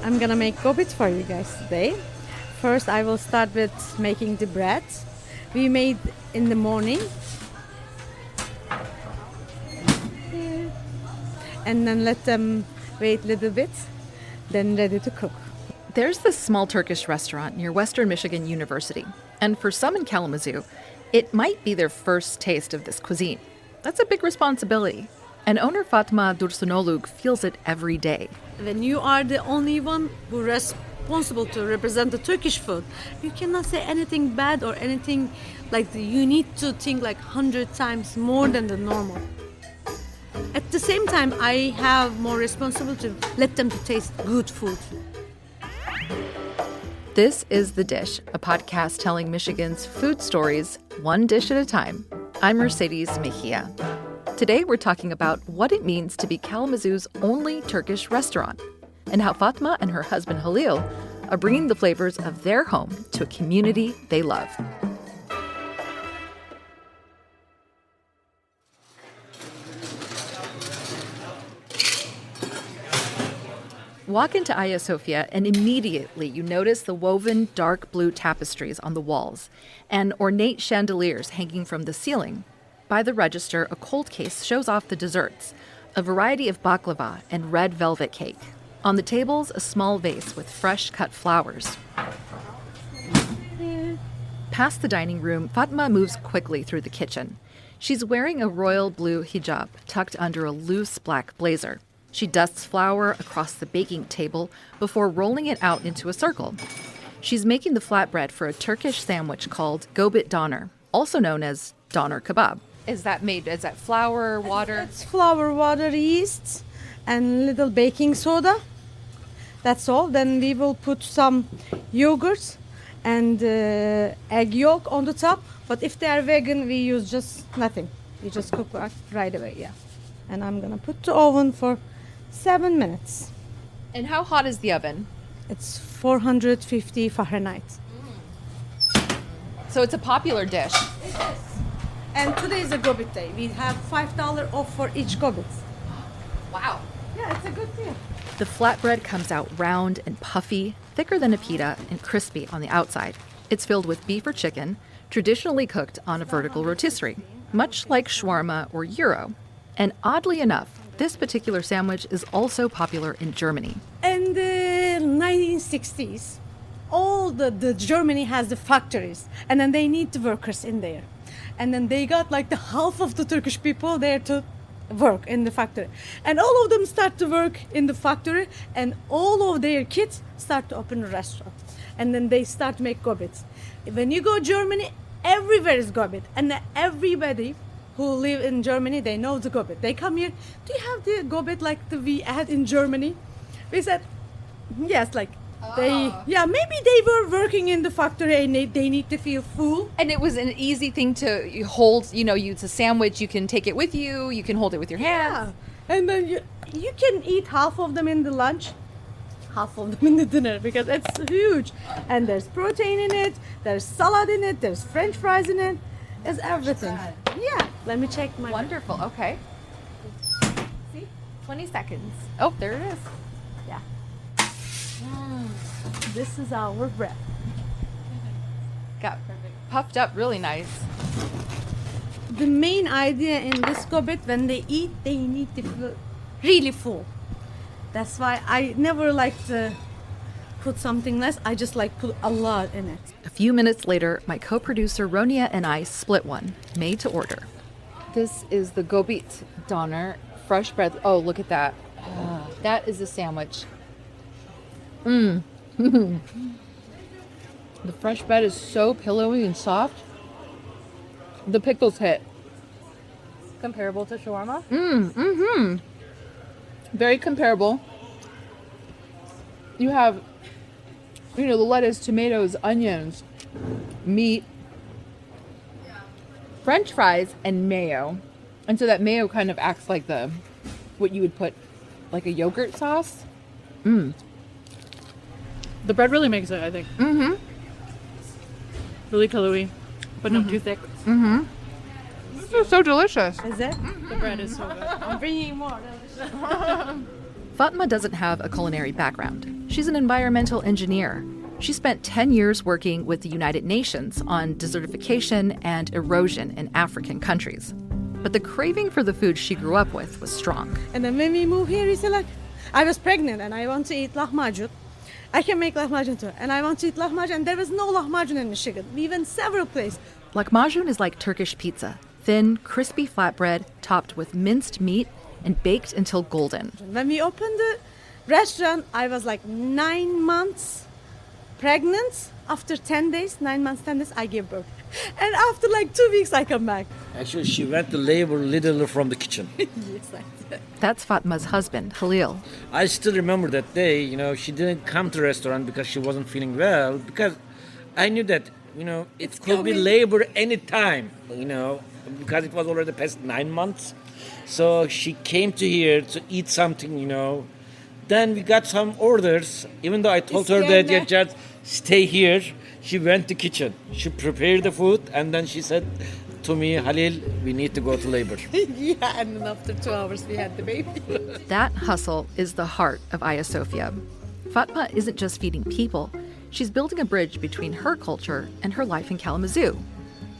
I'm gonna make gobit for you guys today. First, I will start with making the bread. We made in the morning. And then let them wait a little bit, then ready to cook. There's this small Turkish restaurant near Western Michigan University, and for some in Kalamazoo, it might be their first taste of this cuisine. That's a big responsibility, and owner Fatma Dursunoluk feels it every day. When you are the only one who responsible to represent the Turkish food, you cannot say anything bad or anything like you need to think like 100 times more than the normal. At the same time, I have more responsibility to let them to taste good food. This is The Dish, a podcast telling Michigan's food stories, one dish at a time. I'm Mercedes Mejia. Today we're talking about what it means to be Kalamazoo's only Turkish restaurant, and how Fatma and her husband Halil are bringing the flavors of their home to a community they love. Walk into Ayasofya and immediately you notice the woven dark blue tapestries on the walls and ornate chandeliers hanging from the ceiling. By the register, a cold case shows off the desserts, a variety of baklava and red velvet cake. On the tables, a small vase with fresh cut flowers. Past the dining room, Fatma moves quickly through the kitchen. She's wearing a royal blue hijab tucked under a loose black blazer. She dusts flour across the baking table before rolling it out into a circle. She's making the flatbread for a Turkish sandwich called gobit doner, also known as doner kebab. Is that flour, water? It's flour, water, yeast, and little baking soda. That's all. Then we will put some yogurt and egg yolk on the top. But if they are vegan, we use just nothing. We just cook right away, yeah. And I'm gonna put the oven for 7 minutes. And how hot is the oven? It's 450 Fahrenheit. So it's a popular dish. It is. And today is a gobit day. We have $5 off for each gobit. Wow. Yeah, it's a good deal. The flatbread comes out round and puffy, thicker than a pita, and crispy on the outside. It's filled with beef or chicken, traditionally cooked on a vertical rotisserie, much like shawarma or gyro. And oddly enough, this particular sandwich is also popular in Germany. In the 1960s, all the Germany has the factories, and then they need the workers in there. And then they got like the half of the Turkish people there to work in the factory. And all of them start to work in the factory, and all of their kids start to open a restaurant. And then they start to make gobits. When you go Germany, everywhere is gobit, and everybody who live in Germany, they know the gobit. They come here, do you have the gobit like we had in Germany? We said, yes, like maybe they were working in the factory and they need to feel full. And it was an easy thing to hold, it's a sandwich, you can take it with you, you can hold it with your hands. Yeah. And then you can eat half of them in the lunch, half of them in the dinner, because it's huge. And there's protein in it, there's salad in it, there's French fries in it. It's everything. Yeah. Let me check my... Wonderful. Okay. See? 20 seconds. Oh, there it is. Yeah. This is our bread. Got puffed up really nice. The main idea in this gobit, when they eat, they need to feel really full. That's why I never like to put something less. I just like put a lot in it. A few minutes later, my co-producer Ronia and I split one, made to order. This is the gobit doner, fresh bread. Oh, look at that. That is a sandwich. The fresh bread is so pillowy and soft. The pickles hit. Comparable to shawarma? Very comparable. You have, the lettuce, tomatoes, onions, meat, French fries, and mayo. And so that mayo kind of acts like what you would put, like a yogurt sauce. The bread really makes it, I think. Really pillowy, but not too thick. This is so delicious. Is it? The bread is so good. I'm bringing more. Fatma doesn't have a culinary background. She's an environmental engineer. She spent 10 years working with the United Nations on desertification and erosion in African countries. But the craving for the food she grew up with was strong. And then when we moved here, we said like, I was pregnant and I want to eat lahmacun. I can make lahmacun too. And I want to eat lahmacun, and there was no lahmacun in Michigan. We went several places. Lahmacun is like Turkish pizza, thin, crispy flatbread topped with minced meat and baked until golden. When we opened the restaurant, I was like 9 months pregnant. After 10 days, 9 months, 10 days, I gave birth. And after like 2 weeks, I come back. Actually, she went to labor literally from the kitchen. Yes, I did. That's Fatma's husband, Halil. I still remember that day, she didn't come to the restaurant because she wasn't feeling well, because I knew that, it could be labor anytime, because it was already past 9 months. So she came to here to eat something, Then we got some orders, even though I told her that you just stay here. She went to kitchen. She prepared the food, and then she said to me, Halil, we need to go to labor. Yeah, and then after 2 hours, we had the baby. That hustle is the heart of Ayasofya. Fatma isn't just feeding people. She's building a bridge between her culture and her life in Kalamazoo.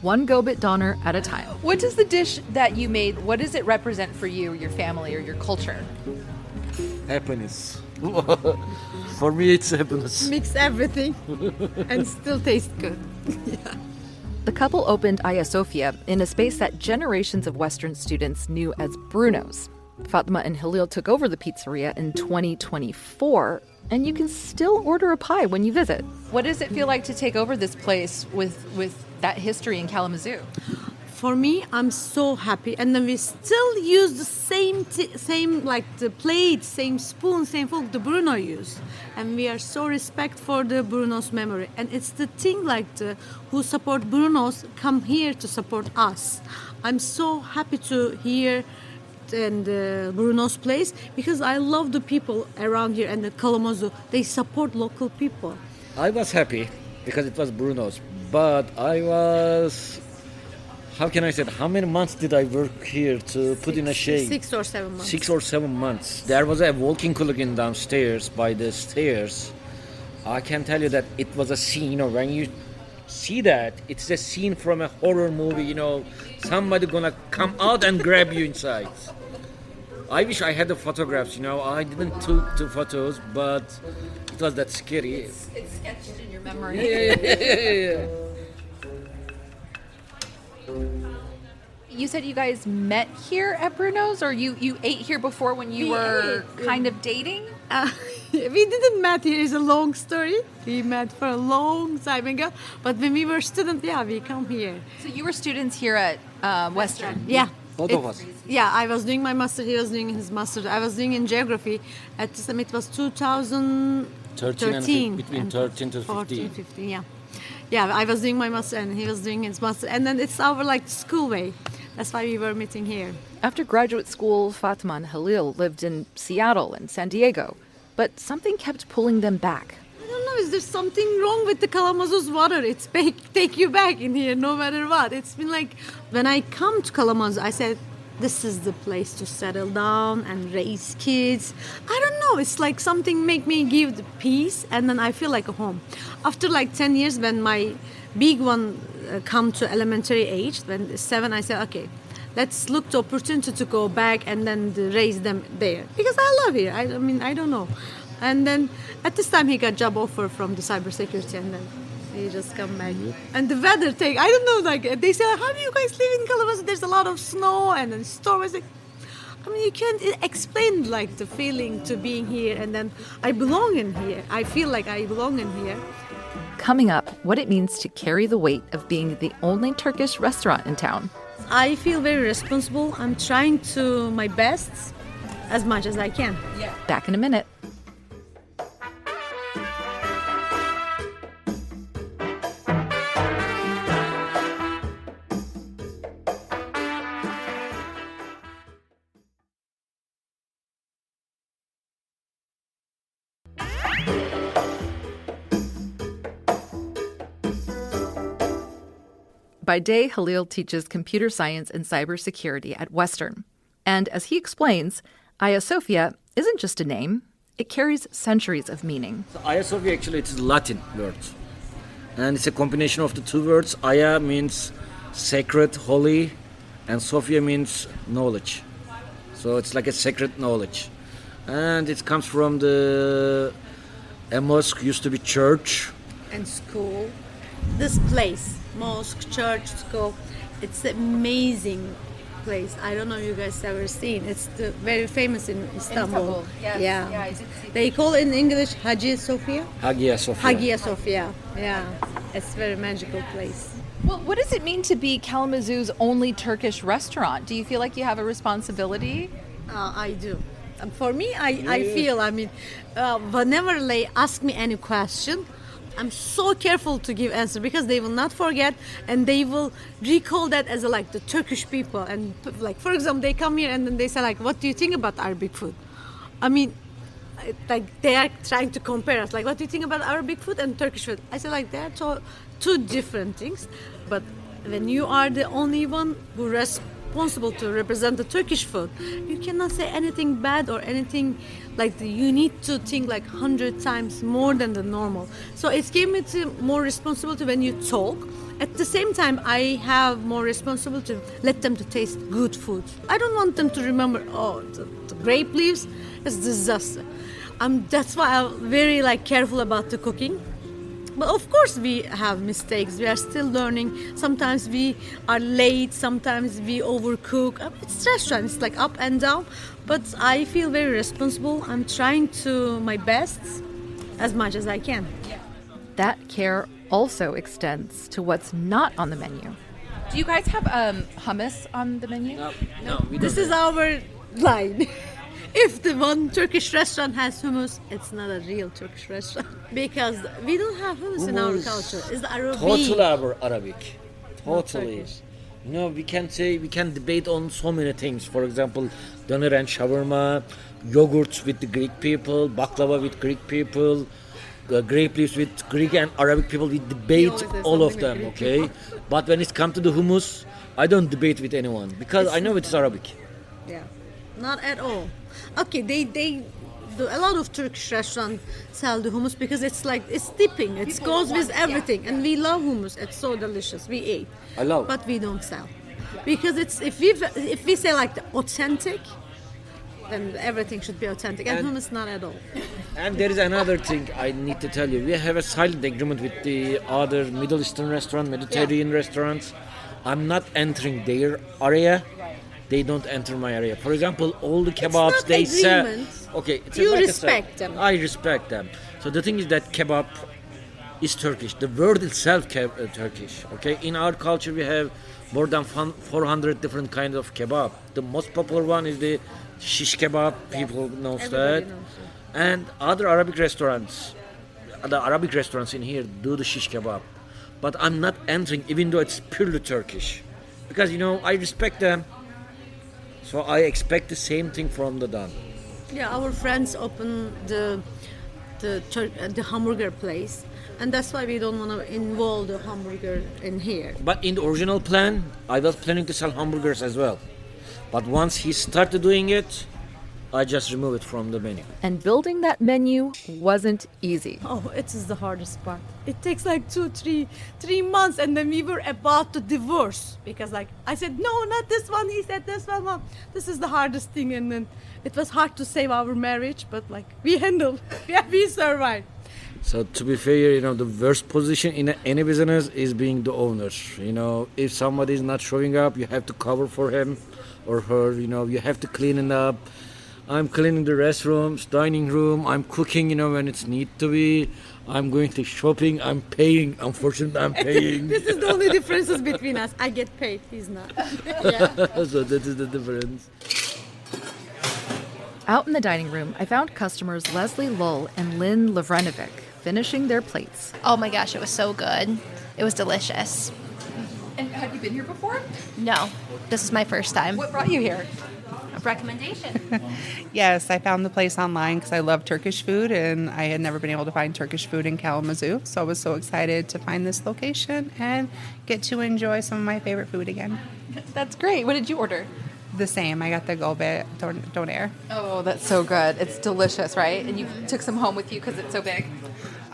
One gobit doner at a time. What does the dish that you made, what does it represent for you, your family, or your culture? Happiness. For me, it's happiness. Mix everything and still taste good. Yeah. The couple opened Ayasofya in a space that generations of Western students knew as Bruno's. Fatma and Halil took over the pizzeria in 2024, and you can still order a pie when you visit. What does it feel like to take over this place with that history in Kalamazoo? For me, I'm so happy, and then we still use the same like the plate, same spoon, same fork the Bruno used, and we are so respect for the Bruno's memory. And it's the thing like who support Bruno's come here to support us. I'm so happy to hear and Bruno's place, because I love the people around here and the Kalamazoo. They support local people. I was happy because it was Bruno's, but I was... How can I say it? How many months did I work here to put in a shade? 6 or 7 months. 6 or 7 months. There was a walking hooligan downstairs by the stairs. I can tell you that it was a scene, when you see that, it's a scene from a horror movie, somebody gonna come out and grab you inside. I wish I had the photographs, I didn't took the photos, but it was that scary. It's sketched in your memory. Yeah. You said you guys met here at Bruno's, or you ate here before when you were kind of dating? We didn't met here. It's a long story. We met for a long time ago, but when we were students, we come here. So you were students here at Western? Yeah. Both of us. Yeah, I was doing my master. He was doing his master. I was doing in geography. At the time, it was 2013. Between 13 to 14, 15. 15, yeah. Yeah, I was doing my master and he was doing his master. And then it's our school way. That's why we were meeting here. After graduate school, Fatma and Halil lived in Seattle and San Diego, but something kept pulling them back. I don't know, is there something wrong with the Kalamazoo's water? It's take you back in here no matter what. It's been like, when I come to Kalamazoo, I said, this is the place to settle down and raise kids. I don't know, it's like something make me give the peace, and then I feel like a home. After 10 years, when my big one come to elementary age, when 7, I said, okay, let's look to opportunity to go back and then raise them there. Because I love here, I don't know. And then at this time, he got job offer from the cybersecurity, and then he just come back. And the weather I don't know, they say, how do you guys live in Kalamazoo? There's a lot of snow and then storm. You can't explain the feeling to being here, and then I belong in here. I feel like I belong in here. Coming up, what it means to carry the weight of being the only Turkish restaurant in town. I feel very responsible. I'm trying to my best as much as I can. Yeah. Back in a minute. By day, Halil teaches computer science and cybersecurity at Western. And as he explains, Ayasofya isn't just a name, It carries centuries of meaning. So Ayasofya actually it's a Latin word. And it's a combination of the two words. Aya means sacred, holy, and Sophia means knowledge. So it's like a sacred knowledge. And it comes from a mosque used to be church. And school. This place, mosque, church, school, it's an amazing place. I don't know if you guys ever seen. It's very famous in Istanbul. Yes. Yeah. I did see They call it in English Hagia Sophia. Hagia Sophia. Hagia Sophia. Yeah. It's a very magical place. Well, what does it mean to be Kalamazoo's only Turkish restaurant? Do you feel like you have a responsibility? I do. For me, I feel, whenever they ask me any question, I'm so careful to give answer because they will not forget and they will recall that as like the Turkish people. And like, for example, they come here and then they say like, what do you think about Arabic food? I mean, like they are trying to compare us. Like, what do you think about Arabic food and Turkish food? I say like, they are two different things. But when you are the only one who responsible to represent the Turkish food, you cannot say anything bad or anything like you need to think like 100 times more than the normal. So it gave me more responsibility when you talk. At the same time, I have more responsibility to let them to taste good food. I don't want them to remember, the grape leaves is disaster. That's why I'm very like careful about the cooking. But of course we have mistakes. We are still learning. Sometimes we are late. Sometimes we overcook. It's restaurant. It's like up and down. But I feel very responsible. I'm trying to my best as much as I can. That care also extends to what's not on the menu. Do you guys have hummus on the menu? No, we This don't. is our line. If the one Turkish restaurant has hummus, it's not a real Turkish restaurant because we don't have hummus in our Hummus. culture. It's the Arabic. Totally our Arabic. Totally. Turkish. You know, we can debate on so many things. For example, doner and shawarma, yogurts with the Greek people, baklava with Greek people, grape leaves with Greek and Arabic people. We debate always say all of something them, with Greek okay? But when it comes to the hummus, I don't debate with anyone because I know it's Arabic. Yeah, not at all. Okay, a lot of Turkish restaurants sell the hummus because it's like it's dipping. It goes with everything, and we love hummus. It's so delicious. We ate. I love. But we don't sell because it's if we say like the authentic, then everything should be authentic, and hummus not at all. And there is another thing I need to tell you. We have a silent agreement with the other Middle Eastern restaurant, Mediterranean restaurants. I'm not entering their area. They don't enter my area. For example, all the kebabs not they sell. agreement. Okay, it's You like I respect said, them. I respect them. So the thing is that kebab is Turkish. The word itself Turkish. Okay, in our culture we have more than 400 different kinds of kebab. The most popular one is the shish kebab. People know that. Everybody knows it. And other Arabic restaurants, the Arabic restaurants in here do the shish kebab. But I'm not entering, even though it's purely Turkish, because I respect them. So I expect the same thing from the Don. Yeah, our friends open the hamburger place, and that's why we don't want to involve the hamburger in here. But in the original plan, I was planning to sell hamburgers as well. But once he started doing it, I just removed it from the menu. And building that menu wasn't easy. Oh, it is the hardest part. It takes like 3 months, and then we were about to divorce because like I said, no, not this one. He said this one. Mom. This is the hardest thing, and then it was hard to save our marriage, but like we handled. Yeah, we survived. So to be fair, the worst position in any business is being the owner. If somebody is not showing up, you have to cover for him or her. You have to clean it up. I'm cleaning the restrooms, dining room. I'm cooking, when it's need to be. I'm going to shopping. I'm paying. Unfortunately, I'm paying. This is the only differences between us. I get paid. He's not. Yeah. So that is the difference. Out in the dining room, I found customers Leslie Lull and Lynn Lavrenovic finishing their plates. Oh my gosh, it was so good. It was delicious. And have you been here before? No, this is my first time. What brought you here? A recommendation. Yes, I found the place online because I love Turkish food and I had never been able to find Turkish food in Kalamazoo. So I was so excited to find this location and get to enjoy some of my favorite food again. That's great. What did you order? The same. I got the gobit doner. Oh, that's so good. It's delicious, right? And you took some home with you because it's so big.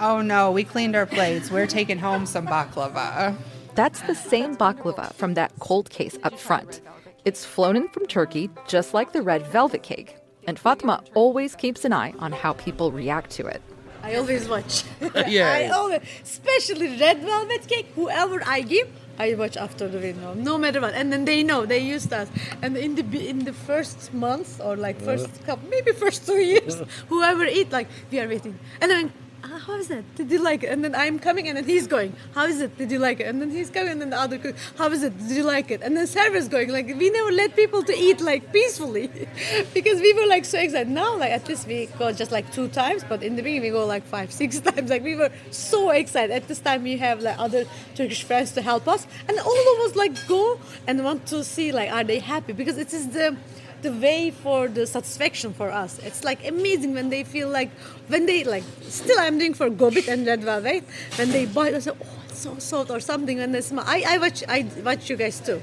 Oh no, we cleaned our plates. We're taking home some baklava. That's the same baklava from that cold case up front. It's flown in from Turkey, just like the red velvet cake. And Fatma always keeps an eye on how people react to it. I always watch. Yeah. I always, especially red velvet cake, whoever I give, I watch after the window, no matter what. And then they know, they used us. And in the first month or like first couple, maybe first 2 years, whoever eat, like, we are waiting. And then, how is that? Did you like it? And then I'm coming and then he's going, how is it? Did you like it? And then he's coming and then the other cook, how is it? Did you like it? And then server's going, like, we never let people to eat like peacefully because we were like so excited. Now, like, at least we go just like 2 times, but in the beginning we go like 5, 6 times. Like, we were so excited. At this time we have like other Turkish friends to help us, and all of us like go and want to see like, are they happy? Because it is the way for the satisfaction for us. It's like amazing when they feel like, when they like, still I'm doing for gobit and red velvet, when they bite, I say, oh, it's so soft or something. When they smell, I watch you guys too,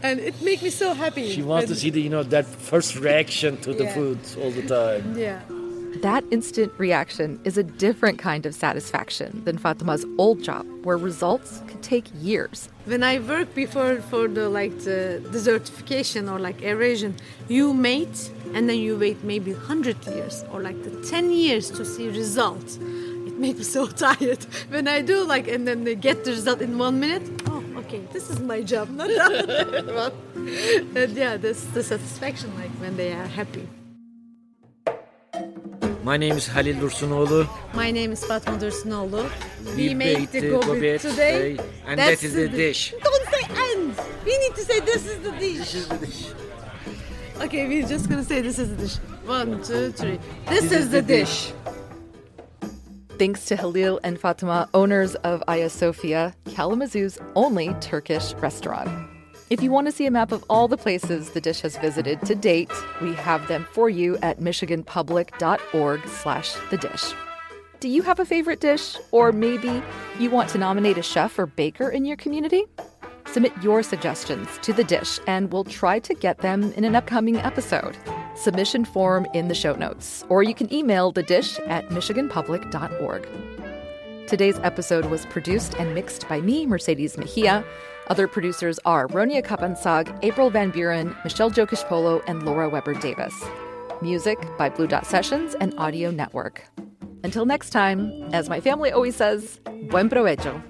and it makes me so happy. She wants to see the, that first reaction to the Yeah. food all the time. Yeah. That instant reaction is a different kind of satisfaction than Fatma's old job, where results could take years. When I worked before for the desertification or like erosion, you mate and then you wait maybe 100 years or like the 10 years to see results. It makes me so tired. When I do like, and then they get the result in 1 minute, oh, okay, this is my job, not the other one. And yeah, that's the satisfaction, like when they are happy. My name is Halil Dursunoğlu. My name is Fatma Dursunoğlu. We made the baked gobit today. and That's that is the dish. Don't say and. We need to say this is the dish. This is the dish. Okay, we're just gonna say this is the dish. 1, 2, 3. This is the dish. Thanks to Halil and Fatma, owners of Ayasofya, Kalamazoo's only Turkish restaurant. If you want to see a map of all the places the dish has visited to date, we have them for you at michiganpublic.org/thedish. Do you have a favorite dish? Or maybe you want to nominate a chef or baker in your community? Submit your suggestions to The Dish and we'll try to get them in an upcoming episode. Submission form in the show notes, or you can email thedish@michiganpublic.org. Today's episode was produced and mixed by me, Mercedes Mejia. Other producers are Ronia Kapansag, April Van Buren, Michelle Jokish-Polo, and Laura Weber-Davis. Music by Blue Dot Sessions and Audio Network. Until next time, as my family always says, buen provecho.